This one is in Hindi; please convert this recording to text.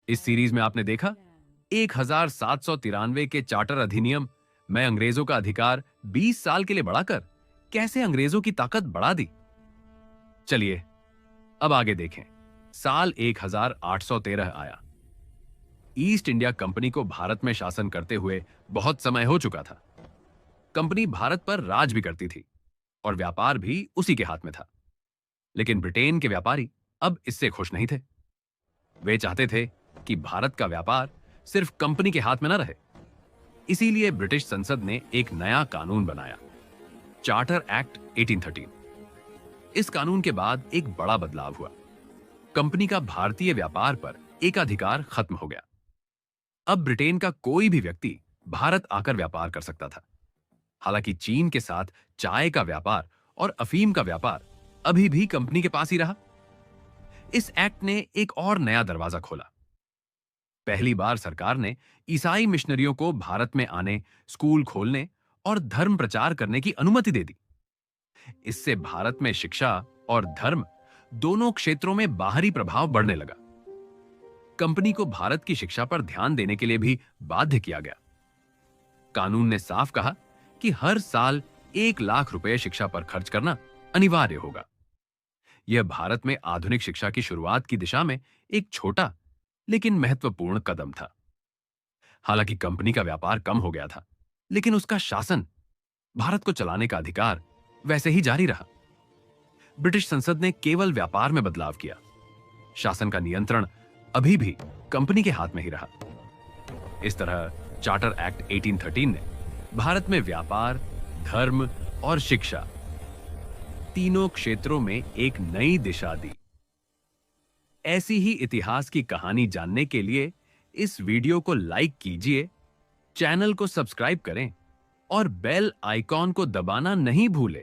इस सीरीज में आपने देखा 1793 के चार्टर अधिनियम में अंग्रेजों का अधिकार 20 साल के लिए बढ़ाकर कैसे अंग्रेजों की ताकत बढ़ा दी। चलिए अब आगे देखें। साल 1813 आया। ईस्ट इंडिया कंपनी को भारत में शासन करते हुए बहुत समय हो चुका था। कंपनी भारत पर राज भी करती थी और व्यापार भी उसी के हाथ में था। लेकिन ब्रिटेन के व्यापारी अब इससे खुश नहीं थे। वे चाहते थे कि भारत का व्यापार सिर्फ कंपनी के हाथ में न रहे। इसीलिए ब्रिटिश संसद ने एक नया कानून बनाया, चार्टर एक्ट 1813। इस कानून के बाद एक बड़ा बदलाव हुआ। कंपनी का भारतीय व्यापार पर एकाधिकार खत्म हो गया। अब ब्रिटेन का कोई भी व्यक्ति भारत आकर व्यापार कर सकता था। हालांकि चीन के साथ चाय का व्यापार और अफीम का व्यापार अभी भी कंपनी के पास ही रहा। इस एक्ट ने एक और नया दरवाजा खोला। पहली बार सरकार ने ईसाई मिशनरियों को भारत में आने, स्कूल खोलने और धर्म प्रचार करने की अनुमति दे दी। इससे भारत में शिक्षा और धर्म दोनों क्षेत्रों में बाहरी प्रभाव बढ़ने लगा। कंपनी को भारत की शिक्षा पर ध्यान देने के लिए भी बाध्य किया गया। कानून ने साफ कहा कि हर साल 1 लाख रुपए शिक्षा पर खर्च करना अनिवार्य होगा। यह भारत में आधुनिक शिक्षा की शुरुआत की दिशा में एक छोटा लेकिन महत्वपूर्ण कदम था। हालांकि कंपनी का व्यापार कम हो गया था, लेकिन उसका शासन, भारत को चलाने का अधिकार वैसे ही जारी रहा। ब्रिटिश संसद ने केवल व्यापार में बदलाव किया। शासन का नियंत्रण अभी भी कंपनी के हाथ में ही रहा। इस तरह चार्टर एक्ट 1813 ने भारत में व्यापार, धर्म और शिक्षा तीनों क्षेत्रों में एक नई दिशा दी। ऐसी ही इतिहास की कहानी जानने के लिए इस वीडियो को लाइक कीजिए, चैनल को सब्सक्राइब करें और बेल आइकॉन को दबाना नहीं भूलें।